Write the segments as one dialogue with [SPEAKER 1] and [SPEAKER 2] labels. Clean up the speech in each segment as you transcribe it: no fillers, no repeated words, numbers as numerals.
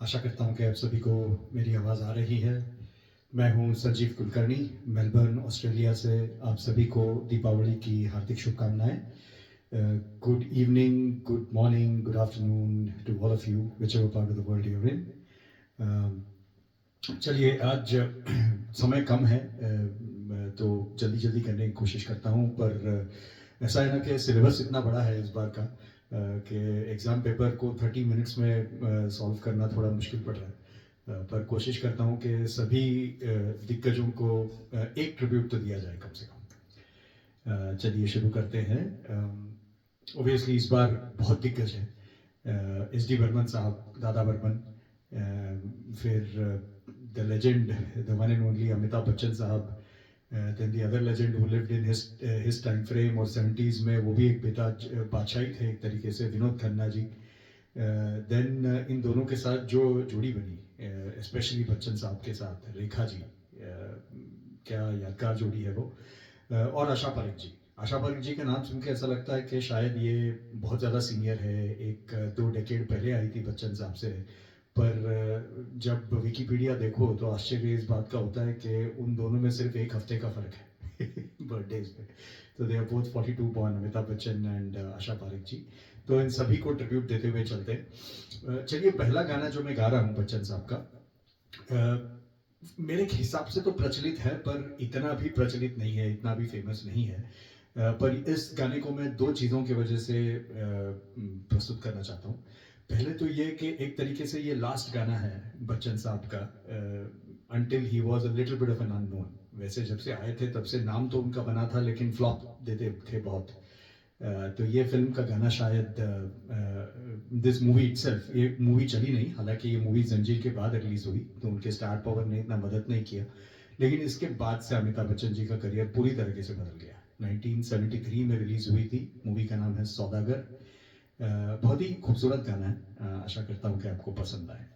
[SPEAKER 1] आशा करता हूँ कि आप सभी को मेरी आवाज़ आ रही है। मैं हूँ संजीव कुलकर्णी, मेलबर्न, ऑस्ट्रेलिया से आप सभी को दीपावली की हार्दिक शुभकामनाएँ। Good evening, good morning, good afternoon to all of you, whichever part of the world you are in. चलिए आज समय कम है, तो जल्दी-जल्दी करने की कोशिश करता हूँ, पर ऐसा है ना कि सिलेबस इतना बड़ा है इस बार का कि एग्ज़ाम पेपर को 30 मिनट्स में सॉल्व करना थोड़ा मुश्किल पड़ रहा है। पर कोशिश करता हूँ कि सभी दिग्गजों को एक ट्रिब्यूट तो दिया जाए कम से कम। चलिए शुरू करते हैं। ऑब्वियसली इस बार बहुत दिग्गज है। एस.डी. बर्मन साहब, दादा बर्मन, फिर the legend, the one and only Amitabh Bachchan साहब, then the other legend who lived in his time frame और 70s में, वो भी एक बेताज बादशाही थे एक तरीके से, विनोद खन्ना जी। देन इन दोनों के साथ जो जोड़ी बनी, स्पेशली बच्चन साहब के साथ रेखा जी, क्या यादगार जोड़ी है वो। और आशा पारेख जी। आशा पारेख जी का नाम सुन के ऐसा लगता है कि शायद ये बहुत ज़्यादा सीनियर है, एक 2 डेकेड पहले आई थी बच्चन साहब से। पर जब विकिपीडिया देखो तो आश्चर्य इस बात का होता है कि उन दोनों में सिर्फ एक हफ्ते का फ़र्क है बर्थडेज में। तो they are both 42 born, Amitabh Bachchan and Asha Parekh ji. तो इन सभी को ट्रिब्यूट देते हुए चलते हैं। चलिए पहला गाना जो मैं गा रहा हूँ बच्चन साहब का, मेरे हिसाब से तो प्रचलित है, पर इतना भी प्रचलित नहीं है, इतना भी फेमस नहीं है। पर इस गाने को मैं 2 चीज़ों की वजह से प्रस्तुत करना चाहता हूँ। पहले तो ये कि एक तरीके से ये लास्ट गाना है बच्चन साहब का, until he was a little bit of an unknown. वैसे जब से आए थे तब से नाम तो उनका बना था, लेकिन फ्लॉप देते थे बहुत। तो ये फिल्म का गाना शायद, दिस मूवी इटसेल्फ, ये मूवी चली नहीं, हालांकि ये मूवी जंजीर के बाद रिलीज हुई तो उनके स्टार पावर ने इतना मदद नहीं किया, लेकिन इसके बाद से अमिताभ बच्चन जी का करियर पूरी तरीके से बदल गया। 1973 में रिलीज हुई थी, मूवी का नाम है सौदागर। बहुत ही खूबसूरत गाना है, आशा करता हूँ कि आपको पसंद आए।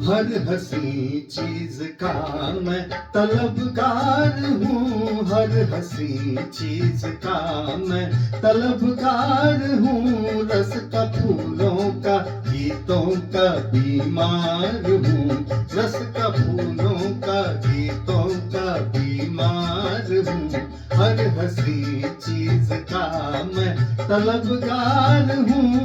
[SPEAKER 1] हर हसी चीज का मैं तलबगार हूँ, हर हसी चीज का मैं तलबगार हूँ, रस का फूलों का गीतों का बीमार हूँ, रस का फूलों का गीतों का बीमार हूँ, हर हसी चीज का मैं तलबगार हूँ।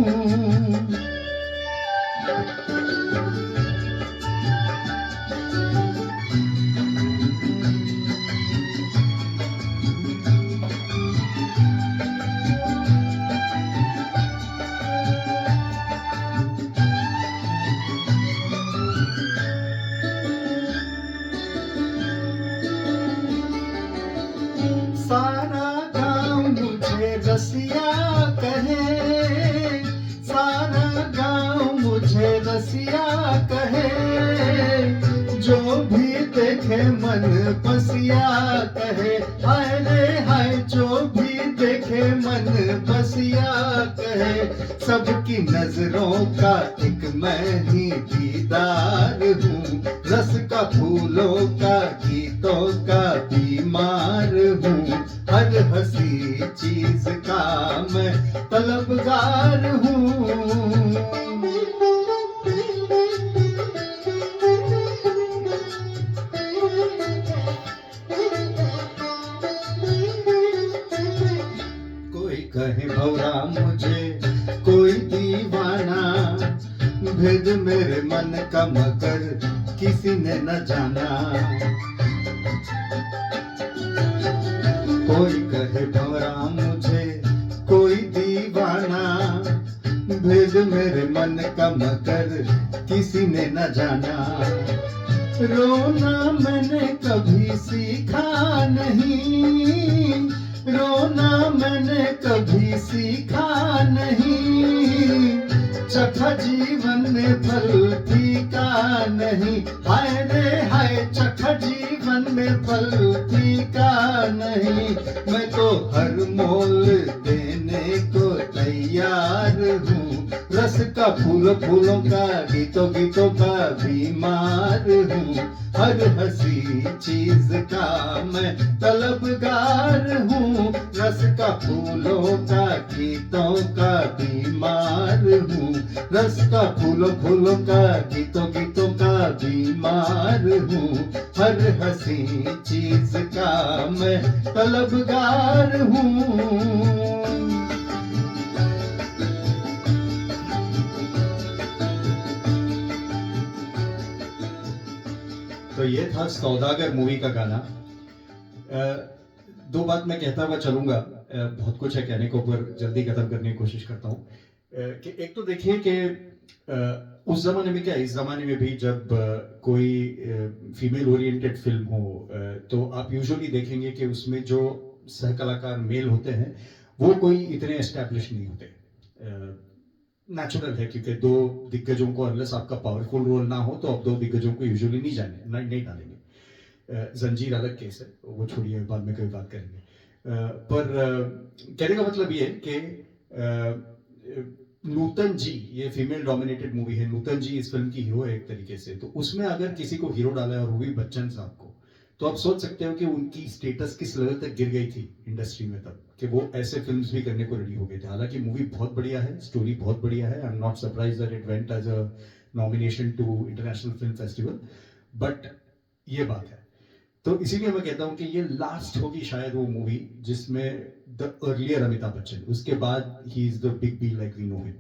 [SPEAKER 1] सारा गाँव मुझे रसिया कहे, सारा गाँव मुझे रसिया कहे, जो भी देखे मन बसिया कहे, हाय रे हाय, जो भी देखे मन बसिया कहे, सबकी नजरों का एक मैं ही दीदार हूँ, रस का फूलों का गीतों का बीमार हूँ, हर हसी चीज का मैं तलबगार हूँ। कोई कहे भौरा मुझे, कोई दीवाना, भेद मेरे मन का मगर किसी ने न जाना। कोई कहे भौरा मुझे, कोई दीवाना, भेद मेरे मन का मगर किसी ने न जाना। रोना मैंने कभी सीखा नहीं, रोना मैंने कभी सीखा नहीं, चखा जीवन में फल तीखा नहीं, हाय रे हाय चखा जीवन में फल तीखा नहीं। मैं तो हर मोल देने को तैयार हूँ, रस का फूल फूलों का गीतों गीतों का बीमार हूँ। हर हंसी चीज का मैं तलबगार हूँ, रस का फूलों का गीतों का बीमार हूँ। रस का फूलों फूलों का गीतों गीतों का बीमार हूँ। हर हंसी चीज का मैं तलबगार हूँ। तो ये था सौदागर मूवी का गाना। दो बात मैं कहता हुआ चलूंगा, बहुत कुछ है कहने को, पर जल्दी खत्म करने की कोशिश करता हूँ। कि एक तो देखिए कि उस जमाने में क्या, इस जमाने में भी जब कोई फीमेल ओरिएंटेड फिल्म हो तो आप यूजुअली देखेंगे कि उसमें जो सह कलाकार मेल होते हैं वो कोई इतने एस्टैब्लिश नहीं होते। नेचुरल है, क्योंकि दो दिग्गजों को अनलेस आपका पावरफुल रोल ना हो तो आप दो दिग्गजों को यूजुअली नहीं डालेंगे। जंजीर अलग केस है, वो छोड़िए, बाद में कभी बात करेंगे। पर कहने का मतलब ये है कि नूतन जी, ये फीमेल डोमिनेटेड मूवी है, नूतन जी इस फिल्म की हीरो है एक तरीके से, तो उसमें अगर किसी को हीरो डाला है और वो भी बच्चन साहब को, तो आप सोच सकते हो कि उनकी स्टेटस किस लेवल तक गिर गई थी इंडस्ट्री में तब, कि वो ऐसे फिल्म्स भी करने को रेडी हो गए थे। हालांकि मूवी बहुत बढ़िया है, स्टोरी बहुत बढ़िया है, I am not surprised that it went as a nomination to international film festival, but ये बात है। तो इसीलिए मैं कहता हूं कि ये लास्ट होगी शायद वो मूवी जिसमें द अर्लियर अमिताभ बच्चन, उसके बाद he is the big B like we know him.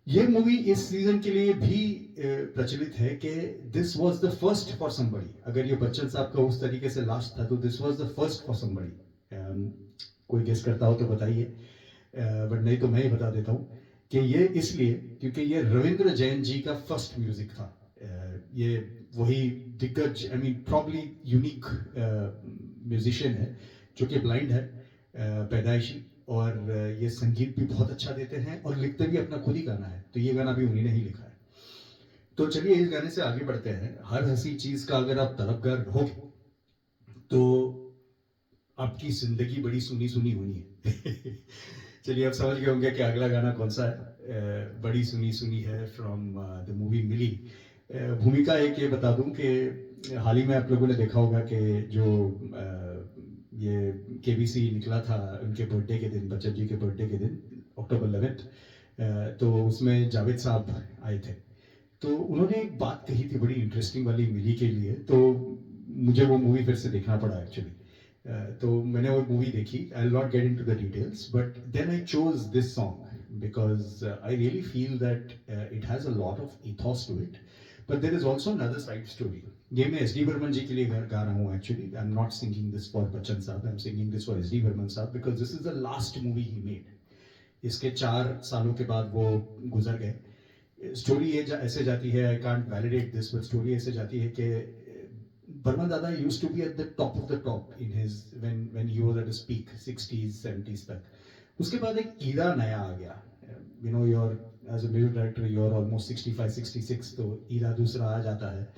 [SPEAKER 1] ये मूवी इस सीजन के लिए भी प्रचलित है कि this was the first for somebody. अगर ये बच्चन साहब का उस तरीके से लास्ट था तो this was the first for somebody. कोई गेस करता हो तो बताइए, बट नहीं तो मैं ही बता देता हूं कि ये इसलिए क्योंकि ये रविंद्र जैन जी का फर्स्ट म्यूजिक था। ये वही दिग्गज, I mean probably unique musician है जो कि ब्लाइंड है पैदाइशी, और ये संगीत भी बहुत अच्छा देते हैं और लिखते भी अपना खुद ही गाना है, तो ये गाना भी उन्हीं ने ही लिखा है। तो चलिए इस गाने से आगे बढ़ते हैं। हर हंसी चीज का अगर आप तलबगार रहोगे तो आपकी जिंदगी बड़ी सुनी सुनी होनी है। चलिए आप समझ गए होंगे कि अगला गाना कौन सा है। बड़ी सुनी सुनी है फ्रॉम द मूवी मिली। भूमिका एक ये बता दूं कि हाल ही में आप लोगों ने देखा होगा कि जो ये केबीसी निकला था उनके बर्थडे के दिन, बच्चन जी के बर्थडे के दिन, अक्टूबर 11, तो उसमें जावेद साहब आए थे। तो उन्होंने एक बात कही थी बड़ी इंटरेस्टिंग वाली मिली के लिए, तो मुझे वो मूवी फिर से देखना पड़ा एक्चुअली। तो मैंने वो मूवी देखी, I will not get into the details, but then I chose this song because I really feel that it has a lot of ethos to it, but there is also another side story. ये मैं S D Burman जी के लिए गा रहा हूँ actually, I am not singing this for Bachchan sahab, I am singing this for S D Burman sahab because this is the last movie he made. इसके 4 सालों के बाद वो गुजर गए। स्टोरी ये ऐसे जाती है, I can't validate this, but story ऐसे जाती है कि Burman Dada used to be at the top of the top in his when he was at his peak 60s 70s तक। उसके बाद एक ईरा नया आ गया, you know your age a music director you are almost 65 66, तो ईरा दूसरा आ जाता है।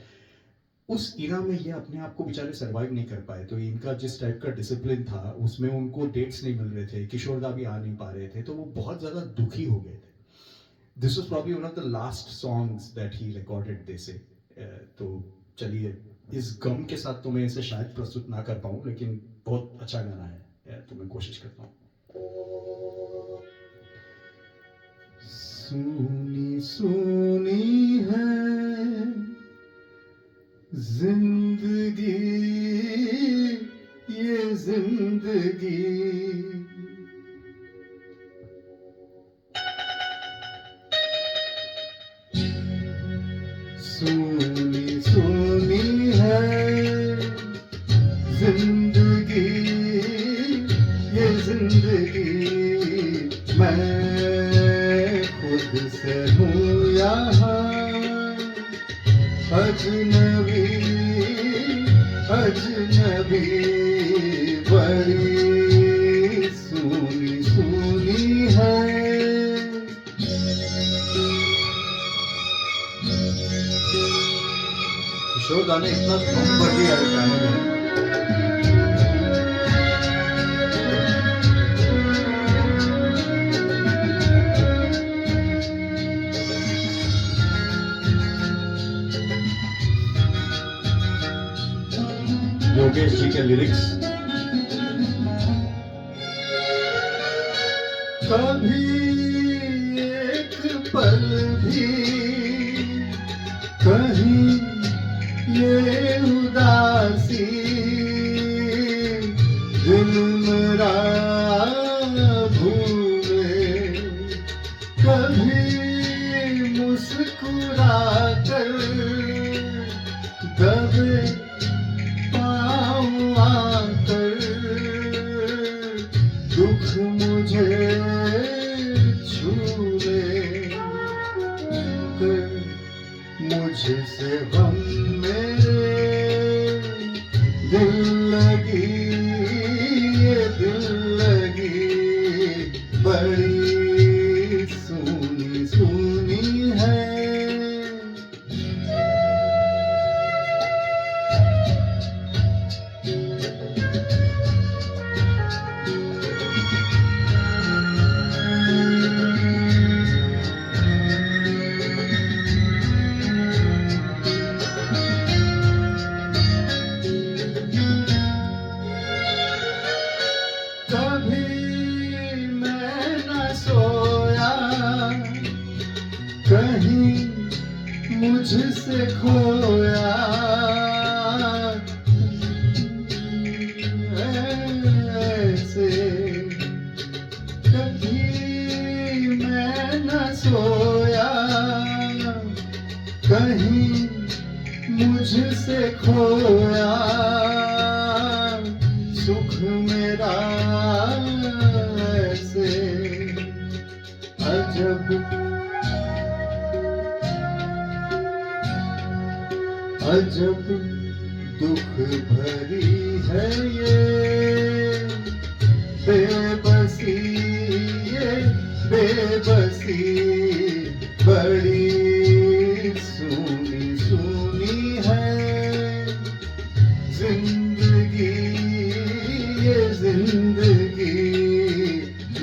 [SPEAKER 1] उस ईरा में ये अपने आप को बेचारे सर्वाइव नहीं कर पाए, तो इनका जिस टाइप का डिसिप्लिन था उसमें उनको डेट्स नहीं मिल रहे थे, किशोरदा भी आ नहीं पा रहे थे, तो वो बहुत ज्यादा दुखी हो गए थे। This was probably one of the last songs that he recorded they say. तो चलिए इस गम के साथ तो मैं इसे शायद प्रस्तुत ना कर पाऊं, लेकिन बहुत अच्छा गाना है तो मैं कोशिश करता हूँ। सुनी सुनी है जिंदगी, ये जिंदगी, सुनी सुनी है जिंदगी, ये जिंदगी, मैं खुद से हूँ यहाँ अजनबी, अजनबी, बड़ी सुनी सुनी है यशोदा ने इतना दम भर दिया है गाने में। योगेश जी के लिरिक्स। कभी एक पल भी कहीं ये उदासी दिल मेरा भूले, कभी मुस्कुरा कर दबे पाँव आकर दुख मुझे मुझसे हम मेरे दिल लगी, ये दिल लगी बड़ी सुनी सुनी है। कहीं मुझसे खोया ऐसे, कभी मैं न सोया, कहीं मुझसे खोया सुख मेरा ऐसे। अजब अजब दुख भरी है ये बेबसी, ये बेबसी बड़ी सुनी सुनी है जिंदगी, ये जिंदगी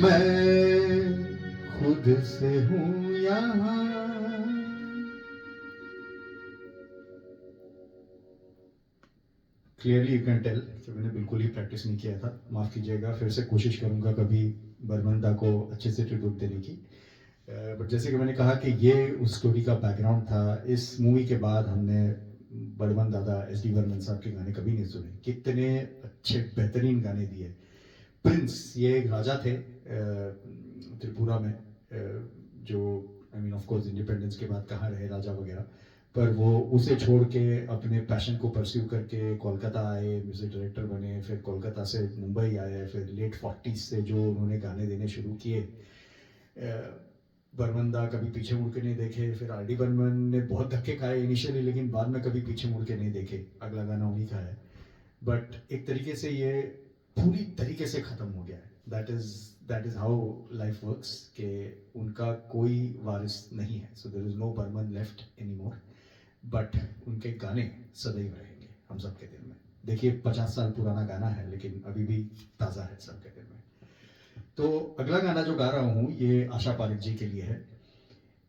[SPEAKER 1] मैं खुद से हूँ यहाँ। क्लियरली यू कैन टेल कि मैंने बिल्कुल ही प्रैक्टिस नहीं किया था, माफ़ कीजिएगा। फिर से कोशिश करूंगा कभी बर्मन दा को अच्छे से ट्रिब्यूट देने की। बट जैसे कि मैंने कहा कि ये उस स्टोरी का बैकग्राउंड था। इस मूवी के बाद हमने बर्मन दादा SD बर्मन साहब के गाने कभी नहीं सुने। कितने अच्छे बेहतरीन गाने दिए। प्रिंस ये एक राजा थे त्रिपुरा में, जो आई मीन ऑफ कोर्स इंडिपेंडेंस के बाद कहाँ रहे राजा वगैरह, पर वो उसे छोड़ के अपने पैशन को परस्यू करके कोलकाता आए, म्यूजिक डायरेक्टर बने, फिर कोलकाता से मुंबई आए, फिर लेट 40s से जो उन्होंने गाने देने शुरू किए। बर्मन दा कभी पीछे मुड़ के नहीं देखे। फिर RD बर्मन ने बहुत धक्के खाए इनिशियली, लेकिन बाद में कभी पीछे मुड़ के नहीं देखे। अगला गाना उन्हीं का है, बट एक तरीके से ये पूरी तरीके से ख़त्म हो गया है। That is how life works, कि उनका कोई वारिस नहीं है। So there is no Burman left any more, but उनके गाने सदैव रहेंगे हम सबके दिल में। देखिए 50 साल पुराना गाना है, लेकिन अभी भी ताज़ा है सबके दिल में। तो अगला गाना जो गा रहा हूँ ये आशा पारिक जी के लिए है।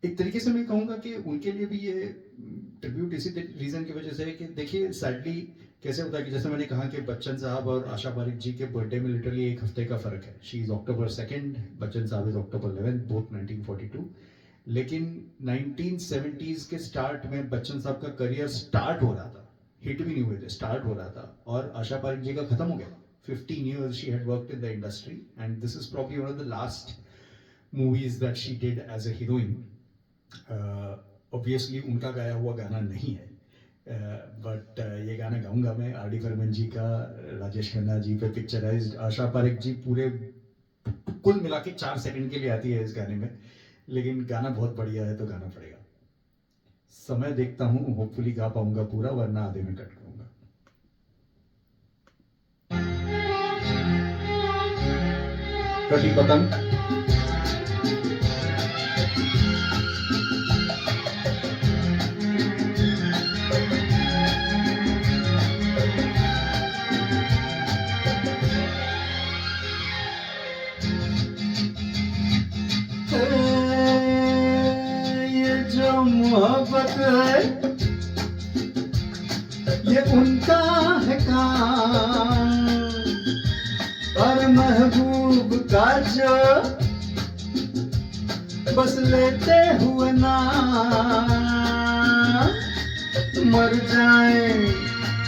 [SPEAKER 1] एक तरीके से मैं कहूँगा कि उनके लिए भी ये ट्रिब्यूट इसी रीज़न की वजह से है कि देखिए सैडली कैसे होता है कि जैसे मैंने कहा कि बच्चन साहब और आशा पारिक जी के बर्थडे में लिटरली एक हफ्ते का फ़र्क है। She is October 2nd, Bachchan साहब इज़ October 11th, बोथ 1942। लेकिन 1970s के स्टार्ट में बच्चन साहब का करियर स्टार्ट हो रहा था, हिट भी नहीं हुए थे, स्टार्ट हो रहा था, और आशा पारिक जी का खत्म हो गया। 15 years she had worked in the industry and this is probably one of the last movies that she did as a heroine. Obviously उनका गाया हुआ गाना नहीं है, बट ये गाना गाऊंगा मैं RD बर्मन जी का, राजेश खन्ना जी पे पिक्चराइज्ड। आशा पारिक जी पूरे कुल मिला के 4 सेकंड के लिए आती है इस गाने में, लेकिन गाना बहुत बढ़िया है तो गाना पड़ेगा। समय देखता हूँ, होपफुली गा पाऊंगा पूरा, वरना आधे में कट करूंगा। कटी पतंग। मोहब्बत है ये उनका है काम, और महबूब का जो बस लेते हुए नाम, मर जाए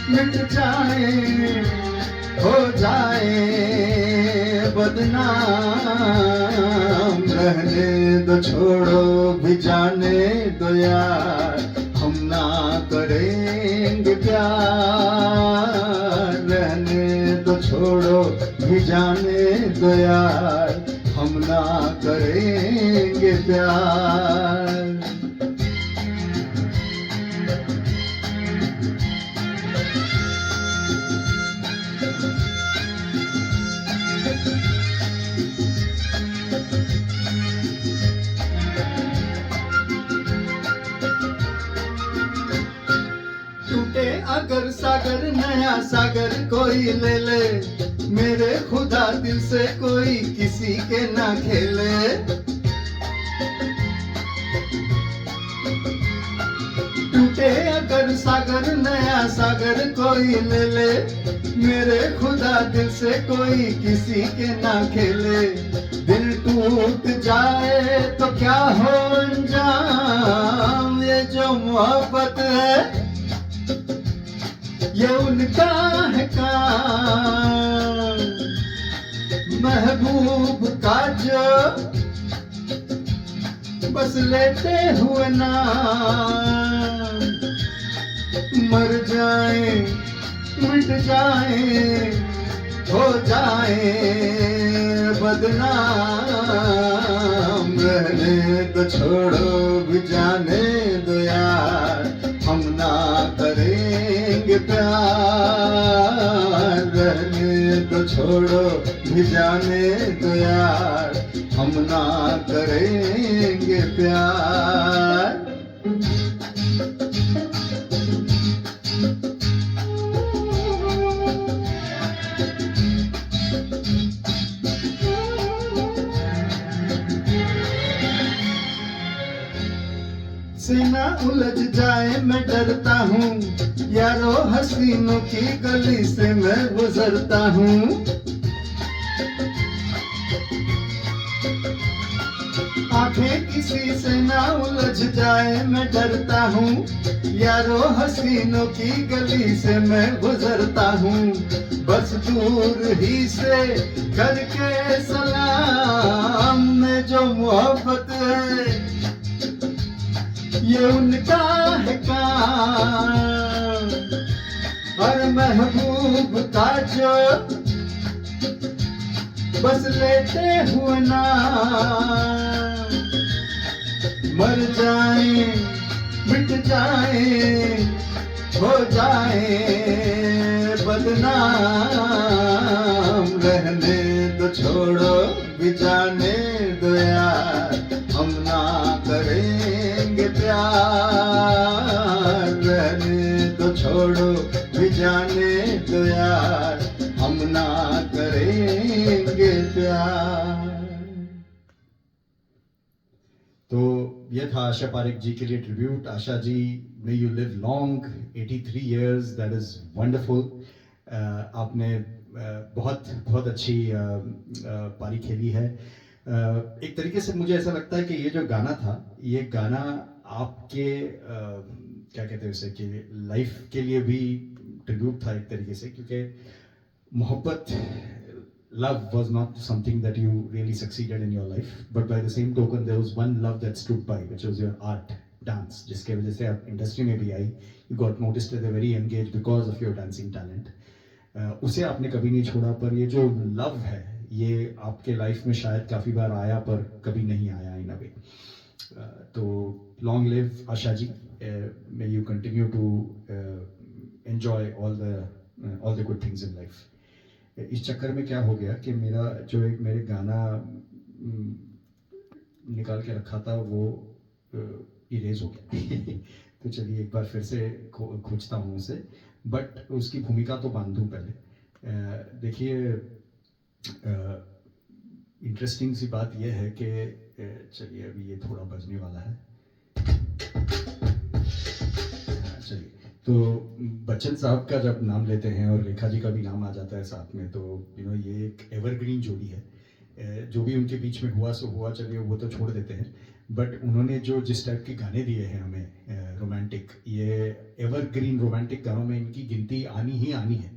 [SPEAKER 1] मिट जाए हो जाए बदनाम, रहने दो छोड़ो भी जाने दो यार, हम ना करेंगे प्यार, रहने दो छोड़ो भी जाने दो यार, हम ना करेंगे प्यार। टूटे अगर सागर नया सागर कोई ले ले, मेरे खुदा दिल से कोई किसी के ना खेले। टूटे अगर सागर नया सागर कोई ले ले, मेरे खुदा दिल से कोई किसी के ना खेले। दिल टूट जाए तो क्या हो अंजाम, ये जो मोहब्बत है ये उनका है काम, महबूब का जो बस लेते हुए नाम, मर जाए मिट जाए हो जाए बदनाम, रहने तो छोड़ो भी जाने दो यार, हम ना करेंगे प्यार, रहने तो छोड़ो भी जाने दो यार, हम ना करेंगे प्यार। सीना उलझ जाए मैं डरता हूँ, यारो हसीनों की गली से मैं गुजरता हूँ। आंखें किसी से ना उलझ जाए मैं डरता हूँ, यारो हसीनों की गली से मैं गुजरता हूँ। बस दूर ही से करके सलाम, में जो मोहब्बत है ये उनका है काम, और महबूब का जो बस लेते हुए नाम, मर जाए मिट जाए हो जाए बदनाम, रहने दो छोड़ो भी जाने दो यार, हम ना करेंगे प्यार, रहने दो छोड़ो भी जाने दो यार, हम ना करेंगे प्यार। तो ये था आशा पारेख जी के लिए tribute. Asha ji, may you live long, 83 years, that is wonderful. आपने बहुत बहुत अच्छी पारी खेली है। एक तरीके से मुझे ऐसा लगता है कि ये जो गाना था, ये गाना आपके क्या कहते हैं उसे, कि लाइफ के लिए भी ट्रिब्यूट था एक तरीके से, क्योंकि मोहब्बत, love was not something that you really succeeded in your life, but by the same token there was one love that stood by, which was your art, dance, जिसके वजह से आप इंडस्ट्री में भी आई। You got noticed at a very young age because of your dancing talent. उसे आपने कभी नहीं छोड़ा, पर ये जो लव है ये आपके लाइफ में शायद काफ़ी बार आया पर कभी नहीं आया इन अ वे। तो long live Asha ji, may you continue to enjoy all the good things in life. इस चक्कर में क्या हो गया कि मेरा जो एक मेरे गाना निकाल के रखा था वो इरेज हो गया। तो चलिए एक बार फिर से खोजता हूँ उसे, बट उसकी भूमिका तो बांधूं पहले। देखिए, इंटरेस्टिंग सी बात यह है कि चलिए अभी ये थोड़ा बजने वाला है। तो बच्चन साहब का जब नाम लेते हैं और रेखा जी का भी नाम आ जाता है साथ में, तो ये एक एवरग्रीन जोड़ी है। जो भी उनके बीच में हुआ सो हुआ, चलिए वो तो छोड़ देते हैं, बट उन्होंने जो जिस टाइप के गाने दिए हैं हमें रोमांटिक, ये एवरग्रीन रोमांटिक गानों में इनकी गिनती आनी ही आनी है,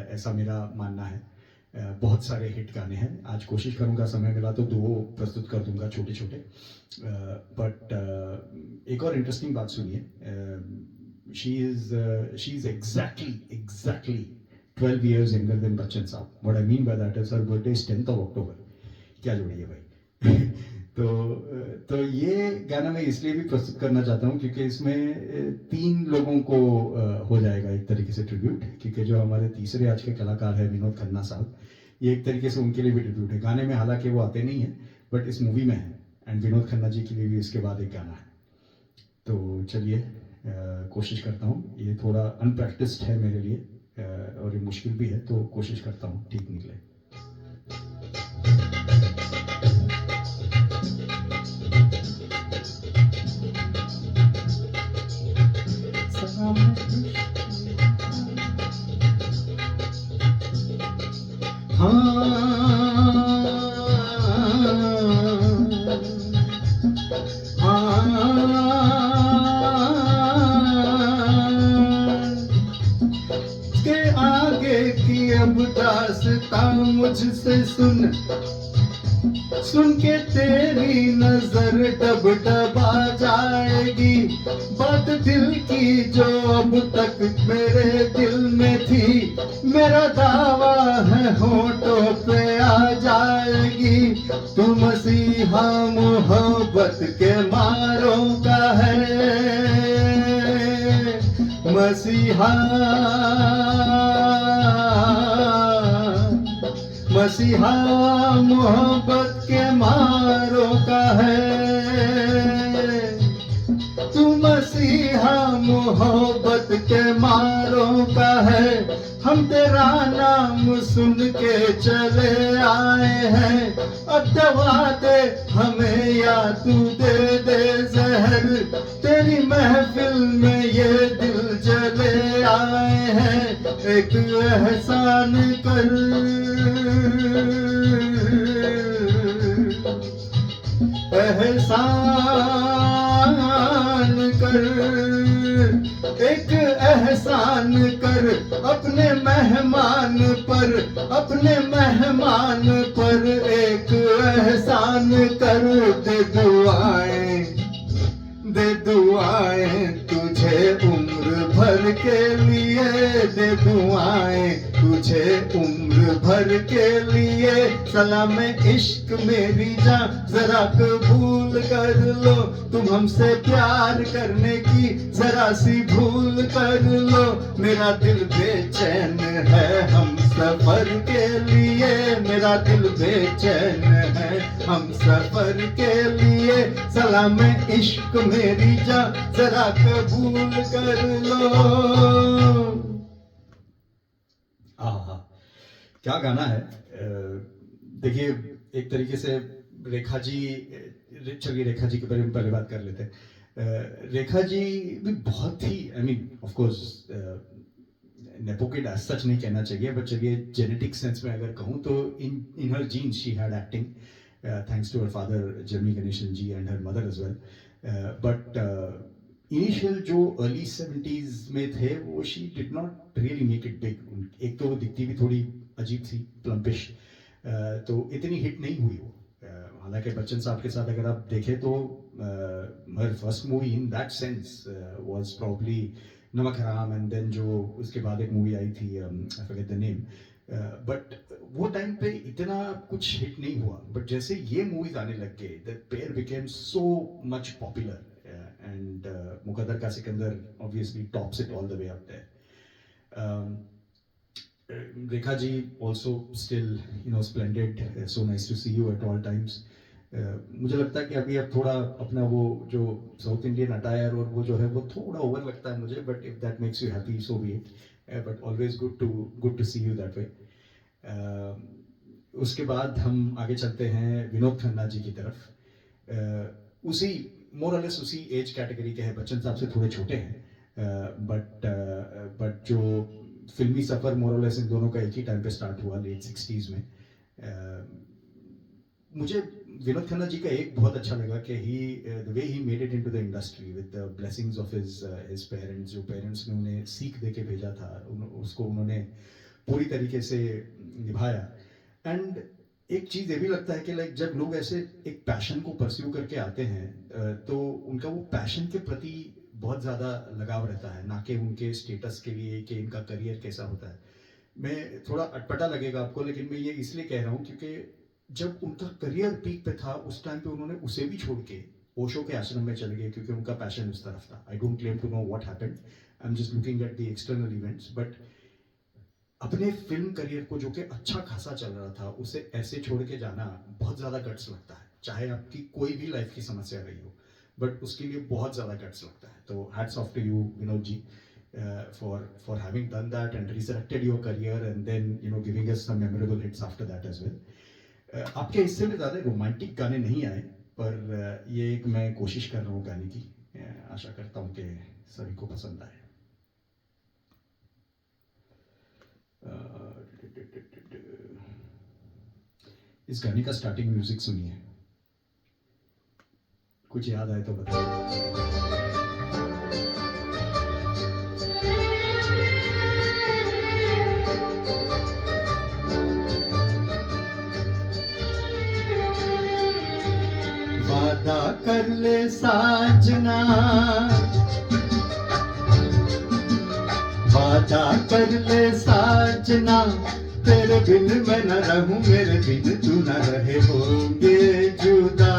[SPEAKER 1] ऐसा मेरा मानना है। बहुत सारे हिट गाने हैं, आज कोशिश करूंगा समय मिला तो 2 प्रस्तुत कर दूंगा छोटे छोटे। बट एक और इंटरेस्टिंग बात सुनिए, she is exactly 12 years younger than Bachchan साहब. What I mean by that is her birthday is 10th of October. क्या जोड़ी है भाई। तो ये गाना मैं इसलिए भी प्रस्तुत करना चाहता हूँ क्योंकि इसमें 3 लोगों को हो जाएगा एक तरीके से ट्रिब्यूट, क्योंकि जो हमारे तीसरे आज के कलाकार हैं विनोद खन्ना साहब, ये एक तरीके से उनके लिए भी ट्रिब्यूट है। गाने में हालांकि वो आते नहीं हैं, बट इस मूवी में है, एंड विनोद खन्ना जी के लिए भी इसके बाद एक गाना है। तो चलिए कोशिश करता हूँ, ये थोड़ा अनप्रैक्टिस्ड है मेरे लिए और ये मुश्किल भी है, तो कोशिश करता हूँ ठीक निकले। के आगे की अब दास्तां मुझसे सुन के तेरी नजर डब डबा जाएगी। बात दिल की जो अब तक मेरे दिल में थी, मेरा दावा है होठों पे आ जाएगी। तू मसीहा मोहब्बत के मारों का है, मसीहा मसीहा मोहब्बत के मारों का है। तू मसीहा मोहब्बत के मारों का है। हम तेरा नाम सुन के चले आए हैं, अब दवा दे हमें या तू दे दे जहर। तेरी महफिल में ये दिल जले आए हैं, एक एहसान कर, एहसान कर, एक एहसान कर अपने मेहमान पर, अपने मेहमान पर एक एहसान कर। दे दुआएं तुझे उम्र भर के लिए, दे दुआएं तुझे उम्र भर के लिए। सलाम इश्क मेरी जान जरा कबूल कर लो, तुम हमसे प्यार करने की जरा सी भूल कर लो। मेरा दिल बेचैन है हम सफर के लिए, मेरा दिल बेचैन है हम सफर के लिए। सलाम इश्क मेरी जान जरा कबूल कर लो। आहा, क्या गाना है। देखिए एक तरीके से रेखा जी, चलिए रेखा जी के बारे में पहले बात कर लेते हैं। रेखा जी भी बहुत ही, I mean of course nepo kid as such नहीं कहना चाहिए, बट चलिए जेनेटिक सेंस में अगर कहूँ तो in her genes she had acting, thanks to her father Jemini Ganeshan ji and her mother as well. But initial जो early 70s में थे वो she did not really make it big. एक तो वो दिखती भी थोड़ी अजीब थी, प्लम्पिश, तो इतनी हिट नहीं हुई वो। हालांकि बच्चन साहब के साथ अगर आप देखें तो her first movie in that sense was probably Namak Haraam, and then जो उसके बाद एक मूवी आई थी I forget the name, but वो टाइम पे इतना कुछ हिट नहीं हुआ। बट जैसे ये मूवीज आने लग गए, the pair became so much popular, and Muqaddar ka Sikandar obviously tops it all the way up there. Rekha ji also still splendid, so nice to see you at all times. मुझे लगता है कि अभी अब थोड़ा अपना वो जो साउथ इंडियन अटायर और वो जो है वो थोड़ा ओवर लगता है मुझे, but if that makes you happy so be it, but always good to see you that way. उसके बाद हम आगे चलते हैं विनोद खन्ना जी की तरफ। उसी मोर और लेस उसी एज कैटेगरी के हैं, बच्चन साहब से थोड़े छोटे हैं, बट जो फिल्मी सफ़र मोरलेस इन दोनों का एक ही टाइम पे स्टार्ट हुआ लेट 60s में. Uh, मुझे विनोद खन्ना जी का एक बहुत अच्छा लगा कि he the way he made it into the industry with the blessings of his parents. जो पेरेंट्स ने उन्हें सीख दे के भेजा था उसको उन्होंने पूरी तरीके से निभाया. एंड एक चीज़ ये भी लगता है कि लाइक जब लोग ऐसे एक पैशन को परस्यू करके आते हैं तो उनका वो पैशन के प्रति बहुत ज़्यादा लगाव रहता है, ना कि उनके स्टेटस के लिए कि इनका करियर कैसा होता है. मैं थोड़ा अटपटा लगेगा आपको, लेकिन मैं ये इसलिए कह रहा हूँ क्योंकि जब उनका करियर पीक पे था उस टाइम पे उन्होंने उसे भी छोड़ के ओशो के आश्रम में चले गए क्योंकि उनका पैशन उस तरफ था. I don't claim to know what happened, I am just looking at the external events. But अपने फिल्म करियर को जो कि अच्छा खासा चल रहा था उसे ऐसे छोड़ के जाना बहुत ज़्यादा गट्स लगता है, चाहे आपकी कोई भी लाइफ की समस्या रही हो, बट उसके लिए बहुत ज़्यादा गट्स लगता है. तो hats off to you Vinod ji for having done that and resurrected your career and then giving us some memorable hits after that as well. आपके हिस्से में ज़्यादा रोमांटिक गाने नहीं आए, पर ये एक मैं कोशिश कर रहा हूँ गाने की. आशा करता हूँ कि सभी को पसंद आए. इस गाने का स्टार्टिंग म्यूजिक सुनिए, कुछ याद आए तो बताइए. वादा कर ले साजना, वादा कर ले साजना, तेरे बिन मैं न रहूं, मेरे बिन तू न रहे, होंगे जुदा.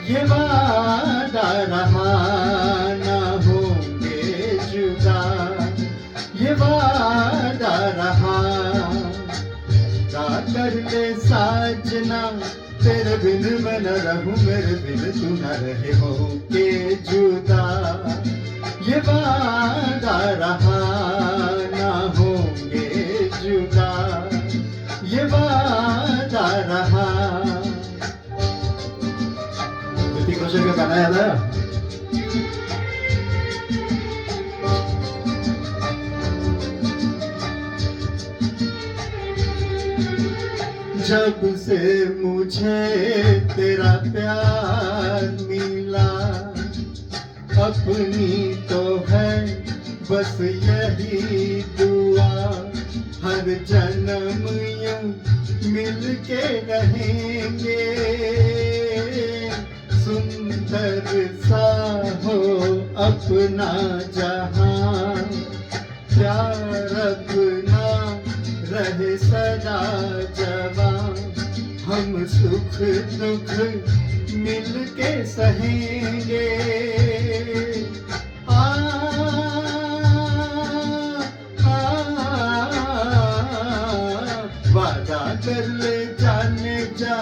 [SPEAKER 1] ये वादा रहा, न होंगे जुदा. ये वादा रहा. वादा कर ले साजना, तेरे बिन मैं न रहूं, मेरे बिन तू न रहे, होंगे जुदा. ये वादा रहा, ना होंगे जुदा. ये वादा रहा. ऋतिक रोशन का गाना याद आया? जब से मुझे तेरा प्यार मिला, अपनी तो है बस यही दुआ, हर जन्म यूं मिल के रहेंगे. सुंदर सा हो अपना जहां, प्यार अपना रहे सदा जवां. हम सुख दुख मिल के सहेंगे. आ, वादा कर ले जाने जा,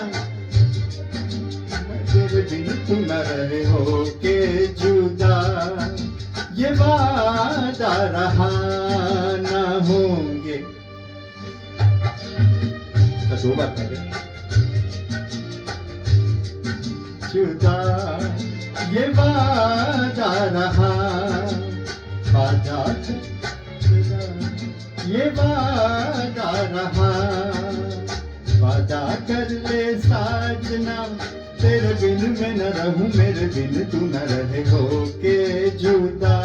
[SPEAKER 1] तेरे बिन तू न रहे, हो के जुदा. ये वादा रहा, ना होंगे. दो बार कर जुदा. ये वादा रहा, वादा ये वादा रहा. वादा कर ले साजना, तेरे बिन मैं न रहूं, मेरे बिन तू न रहे, हो के जुदा.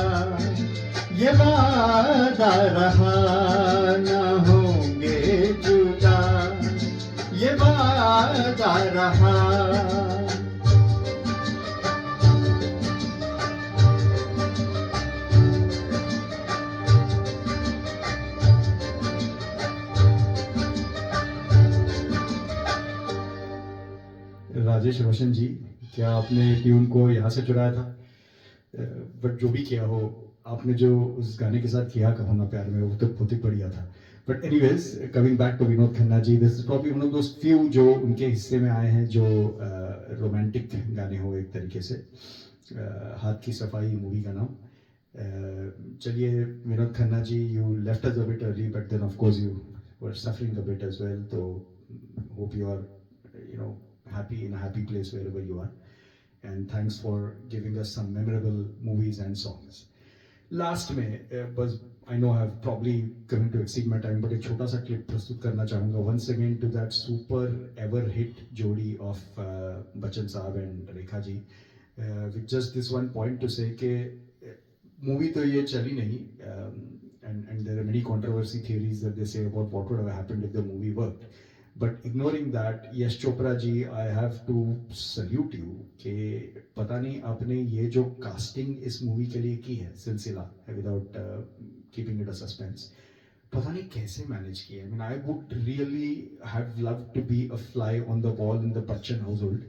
[SPEAKER 1] ये वादा रहा, न होंगे जुदा. ये वादा रहा. राजेश रोशन जी, क्या आपने ट्यून को यहाँ से चुराया था? बट जो भी किया हो, आपने जो उस गाने के साथ किया कहो ना प्यार में, वो तो बहुत ही बढ़िया था. But anyways, coming back to Vinod Khanna ji, this is probably one of those few जो उनके हिस्से में आए हैं जो रोमांटिक गाने हो एक तरीके से. हाथ की सफाई मूवी का नाम. चलिए Vinod Khanna ji, you left us a bit early, but then of course you were suffering a bit as well. तो hope you are happy in a happy place wherever you are, and thanks for giving us some memorable movies and songs. Last में बस I know I have probably coming to exceed my time, but एक छोटा सा clip प्रस्तुत करना चाहूँगा once again to that super ever hit जोड़ी of Bachchan साहब and Rekha ji, with just this one point to say कि मूवी तो ये चली नहीं, and there are many controversy theories that they say about what would have happened if the movie worked. But ignoring that, Yash Chopra ji, I have to salute you कि पता नहीं आपने ये जो casting इस movie के लिए की है सिलसिला, without keeping it a suspense, पता नहीं कैसे manage किया. I mean, I would really have loved to be a fly on the wall in the Bachchan household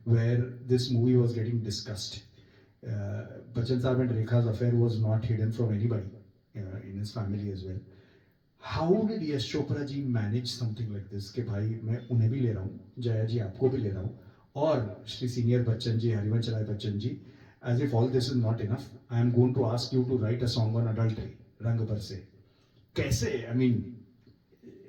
[SPEAKER 1] where this movie was getting discussed. Bachchan Saab and Rekha's affair was not hidden from anybody in his family as well. How did Yash Chopra ji manage something like this कि भाई मैं उन्हें भी ले रहा हूँ, जया जी आपको भी ले रहा हूँ, और Shri senior Bachchan ji, Harivansh Rai Bachchan ji, as if all this is not enough, I am going to ask you to write a song on adultery, रंग बरसे. कैसे? I mean,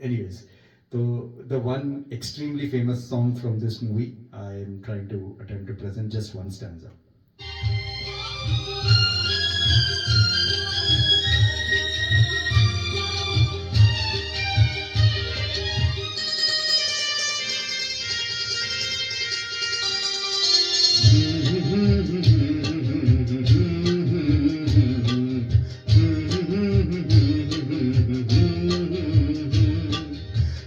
[SPEAKER 1] anyways, so the one extremely famous song from this movie, I am trying to attempt to present just one stanza.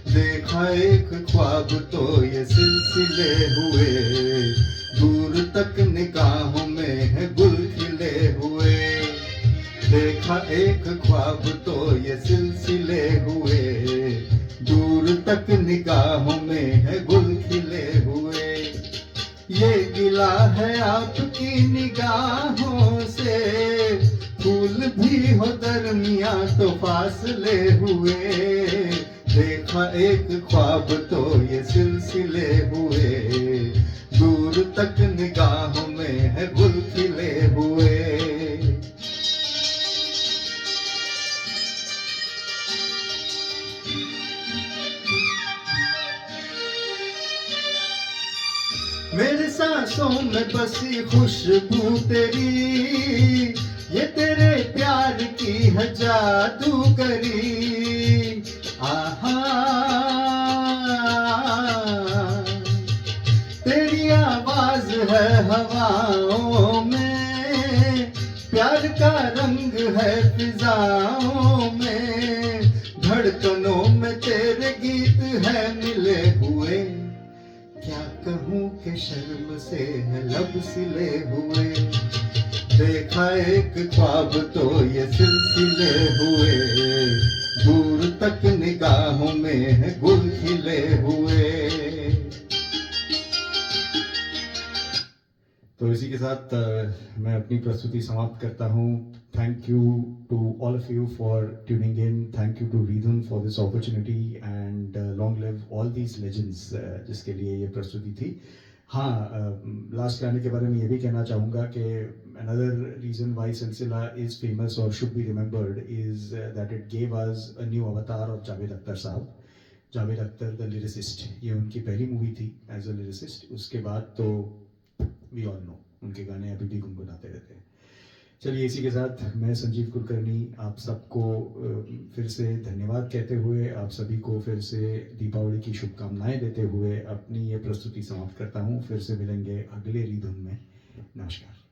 [SPEAKER 1] देखा एक ख्वाब तो ये सिलसिले हुए, दूर तक निगाहों में है गुल खिले हुए. देखा एक ख्वाब तो ये सिलसिले हुए, दूर तक निगाहों में है गुल खिले हुए. ये गिला है आपकी निगाहों से, फूल भी हो दरमिया तो फासले हुए. देखा एक ख्वाब तो ये सिलसिले हुए, दूर तक निगाहों में है गुल खिले हुए. मेरे सांसों में बसी खुशबू तेरी, ये तेरे प्यार की है जादूगरी. आहा, तेरी आवाज है हवाओं में, प्यार का रंग है फिजाओं में, धड़कनों में तेरे गीत है मिले हुए. क्या कहूँ कि शर्म से है लब सिले हुए. देखा एक ख्वाब तो ये सिलसिले हुए, दूर तक निगाहों में है गुल खिले हुए. तो इसी के साथ मैं अपनी प्रस्तुति समाप्त करता हूँ. Thank you to all of you for tuning in. Thank you to Ridhan for this opportunity and long live all these legends जिसके लिए ये प्रस्तुति थी. हाँ, लास्ट गाने के बारे में ये भी कहना चाहूँगा कि another reason why Silsila is famous or should be remembered is that it gave us a new avatar of Javed Akhtar साहब. जावेद अख्तर द लिरिसिस्ट, ये उनकी पहली मूवी थी एज अ लिरिसिस्ट. उसके बाद तो वी ऑल नो उनके गाने अभी भी गुनगुनाते रहते हैं. चलिए, इसी के साथ मैं संजीव कुलकर्णी आप सबको फिर से धन्यवाद कहते हुए, आप सभी को फिर से दीपावली की शुभकामनाएं देते हुए अपनी ये प्रस्तुति समाप्त करता हूँ. फिर से मिलेंगे अगले रीधुन में. नमस्कार.